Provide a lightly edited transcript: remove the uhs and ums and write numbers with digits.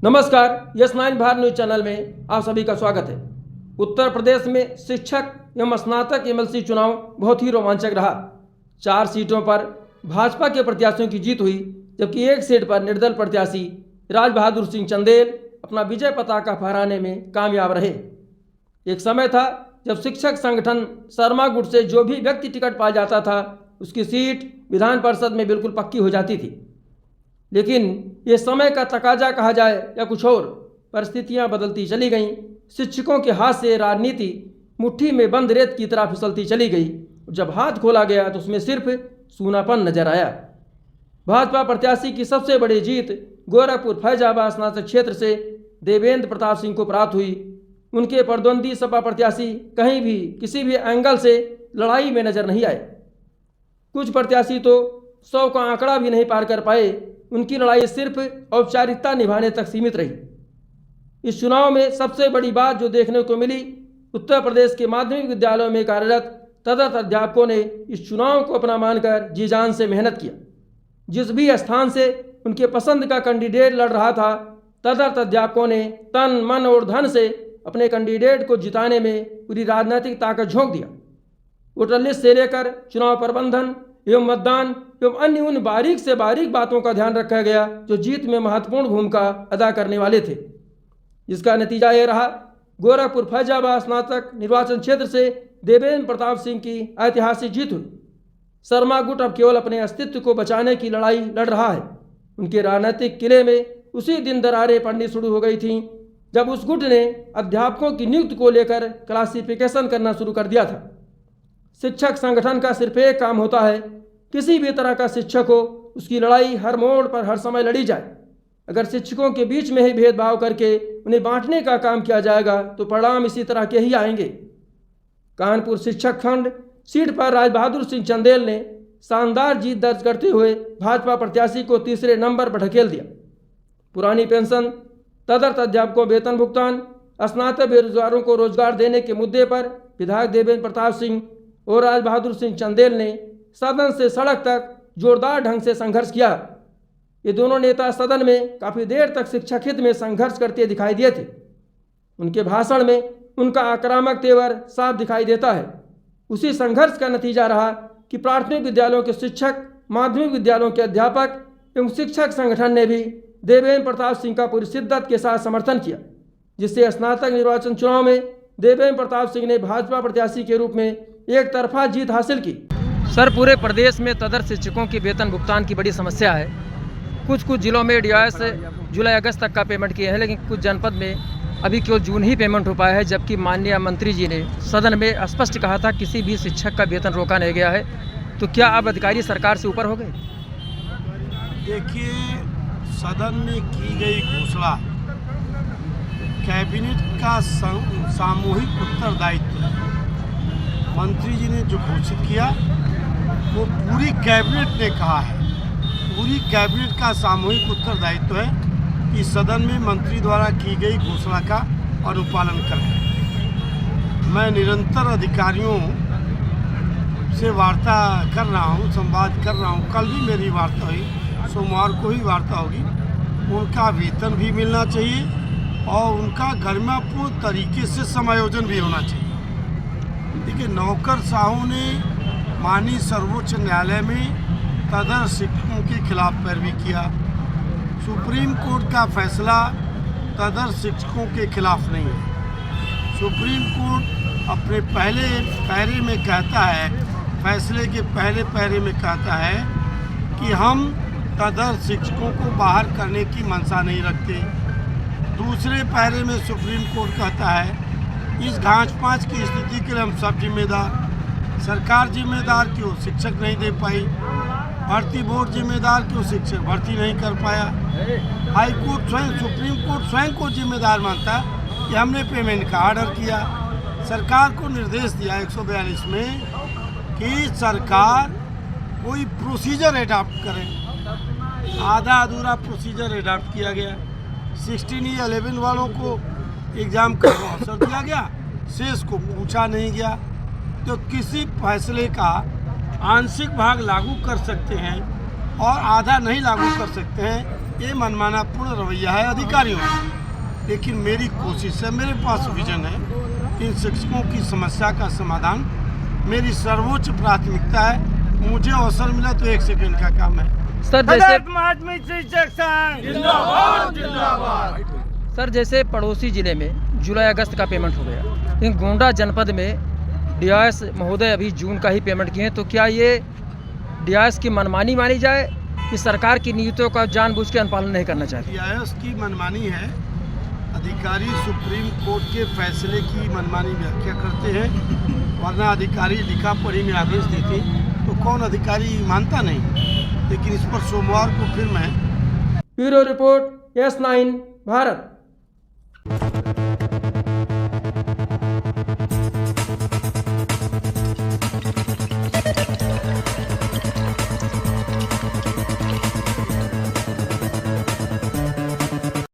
नमस्कार, यस9 Bharat news channel में आप सभी का स्वागत है। उत्तर प्रदेश में शिक्षक एवं स्नातक एमएलसी चुनाव बहुत ही रोमांचक रहा। 4 सीटों पर भाजपा के प्रत्याशियों की जीत हुई, जबकि एक सीट पर निर्दल प्रत्याशी राज बहादुर सिंह चंदेल अपना विजय पताका फहराने में कामयाब रहे। एक समय था जब शिक्षक संगठन शर्मा गुट से जो भी व्यक्ति टिकट पा जाता था, उसकी सीट विधान परिषद में बिल्कुल पक्की हो जाती थी। लेकिन ये समय का तकाजा कहा जाए या कुछ और, परिस्थितियां बदलती चली गईं। शिक्षकों के हाथ से राजनीति मुट्ठी में बंद रेत की तरह फिसलती चली गई। जब हाथ खोला गया तो उसमें सिर्फ सूनापन नजर आया। भाजपा प्रत्याशी की सबसे बड़ी जीत गोरखपुर फैजाबाद स्नातक क्षेत्र से देवेंद्र प्रताप सिंह को प्राप्त हुई। उनके प्रतिद्वंदी सपा प्रत्याशी कहीं भी किसी भी एंगल से लड़ाई में नजर नहीं आए। कुछ प्रत्याशी तो 100 का आंकड़ा भी नहीं पार कर पाए। उनकी लड़ाई सिर्फ औपचारिकता निभाने तक सीमित रही। इस चुनाव में सबसे बड़ी बात जो देखने को मिली, उत्तर प्रदेश के माध्यमिक विद्यालयों में कार्यरत तदर्थ अध्यापकों ने इस चुनाव को अपना मानकर जी जान से मेहनत किया। जिस भी स्थान से उनके पसंद का कैंडिडेट लड़ रहा था, तदर्थ अध्यापकों ने तन मन और धन से अपने कैंडिडेट को जिताने में पूरी राजनीतिक ताकत झोंक दिया। वोटर लिस्ट से लेकर चुनाव प्रबंधन एवं मतदान एवं अन्य उन बारीक से बारीक बातों का ध्यान रखा गया जो जीत में महत्वपूर्ण भूमिका अदा करने वाले थे। जिसका नतीजा ये रहा, गोरखपुर फैजाबाद स्नातक निर्वाचन क्षेत्र से देवेंद्र प्रताप सिंह की ऐतिहासिक जीत हुई। शर्मा गुट अब केवल अपने अस्तित्व को बचाने की लड़ाई लड़ रहा है। उनके राजनीतिक किले में उसी दिन दरारें पड़नी शुरू हो गई थीं जब उस गुट ने अध्यापकों की नियुक्ति को लेकर क्लासिफिकेशन करना शुरू कर दिया था। शिक्षक संगठन का सिर्फ एक काम होता है, किसी भी तरह का शिक्षक हो उसकी लड़ाई हर मोड़ पर हर समय लड़ी जाए। अगर शिक्षकों के बीच में ही भेदभाव करके उन्हें बांटने का काम किया जाएगा तो परिणाम इसी तरह के ही आएंगे। कानपुर शिक्षक खंड सीट पर राज बहादुर सिंह चंदेल ने शानदार जीत दर्ज करते हुए भाजपा प्रत्याशी को तीसरे नंबर पर ढकेल दिया। पुरानी पेंशन, तदर्थ अध्यापकों वेतन भुगतान, स्नातक बेरोजगारों को रोजगार देने के मुद्दे पर विधायक देवेंद्र प्रताप सिंह और राज बहादुर सिंह चंदेल ने सदन से सड़क तक जोरदार ढंग से संघर्ष किया। ये दोनों नेता सदन में काफ़ी देर तक शिक्षक हित में संघर्ष करते दिखाई दिए थे। उनके भाषण में उनका आक्रामक तेवर साफ दिखाई देता है। उसी संघर्ष का नतीजा रहा कि प्राथमिक विद्यालयों के शिक्षक, माध्यमिक विद्यालयों के अध्यापक एवं शिक्षक संगठन ने भी देवेंद्र प्रताप सिंह का पूरी शिद्दत के साथ समर्थन किया, जिससे स्नातक निर्वाचन चुनाव में देवेंद्र प्रताप सिंह ने भाजपा प्रत्याशी के रूप में एक तरफा जीत हासिल की। सर, पूरे प्रदेश में तदर्थ शिक्षकों की वेतन भुगतान की बड़ी समस्या है। कुछ जिलों में डीआईएस जुलाई अगस्त तक का पेमेंट किए हैं, लेकिन कुछ जनपद में अभी केवल जून ही पेमेंट हो पाया है। जबकि माननीय मंत्री जी ने सदन में स्पष्ट कहा था किसी भी शिक्षक का वेतन रोका नहीं गया है। तो क्या अब अधिकारी सरकार से ऊपर हो गए? देखिए, सदन में की गई घोषणा कैबिनेट का सामूहिक उत्तरदायित्व है। मंत्री जी ने जो घोषित किया वो पूरी कैबिनेट ने कहा है। पूरी कैबिनेट का सामूहिक उत्तरदायित्व है कि सदन में मंत्री द्वारा की गई घोषणा का अनुपालन करें। मैं निरंतर अधिकारियों से वार्ता कर रहा हूँ, संवाद कर रहा हूँ। कल भी मेरी वार्ता हुई, सोमवार को ही वार्ता होगी। उनका वेतन भी मिलना चाहिए और उनका गरिमापूर्ण तरीके से समायोजन भी होना चाहिए। देखिए, नौकरशाहों ने माननीय सर्वोच्च न्यायालय में तदर्थ शिक्षकों के खिलाफ पैरवी किया। सुप्रीम कोर्ट का फैसला तदर्थ शिक्षकों के खिलाफ नहीं है। सुप्रीम कोर्ट अपने पहले पैरे में कहता है, फैसले के पहले पैरे में कहता है कि हम तदर्थ शिक्षकों को बाहर करने की मंशा नहीं रखते। दूसरे पैरे में सुप्रीम कोर्ट कहता है इस घांच पांच की स्थिति के लिए हम सब जिम्मेदार। सरकार जिम्मेदार क्यों? शिक्षक नहीं दे पाई। भर्ती बोर्ड जिम्मेदार क्यों? शिक्षक भर्ती नहीं कर पाया। हाई कोर्ट स्वयं, सुप्रीम कोर्ट स्वयं को जिम्मेदार मानता कि हमने पेमेंट का ऑर्डर किया। सरकार को निर्देश दिया 142 में कि सरकार कोई प्रोसीजर एडॉप्ट करे। आधा अधूरा प्रोसीजर एडॉप्ट किया गया। 16 या 11 वालों को एग्ज़ाम का अवसर दिया गया शेष को पूछा नहीं गया। तो किसी फैसले का आंशिक भाग लागू कर सकते हैं और आधा नहीं लागू कर सकते हैं, ये मनमाना पूर्ण रवैया है अधिकारियों का। लेकिन मेरी कोशिश है, मेरे पास विजन है, इन शिक्षकों की समस्या का समाधान मेरी सर्वोच्च प्राथमिकता है। मुझे अवसर मिला तो 1 सेकंड का काम है। सर जैसे पड़ोसी जिले में जुलाई अगस्त का पेमेंट हो गया, लेकिन गोंडा जनपद में डीआईएस महोदय अभी जून का ही पेमेंट किए हैं, तो क्या ये डीआईएस की मनमानी मानी जाए कि सरकार की नीतियों का जानबूझ के अनुपालन नहीं करना चाहते? डीआईएस की मनमानी है, अधिकारी सुप्रीम कोर्ट के फैसले की मनमानी व्याख्या करते हैं, वरना अधिकारी लिखा पढ़ी में आदेश देते तो कौन अधिकारी मानता नहीं। लेकिन इस पर सोमवार को फिर मैं ब्यूरो रिपोर्ट S9 भारत।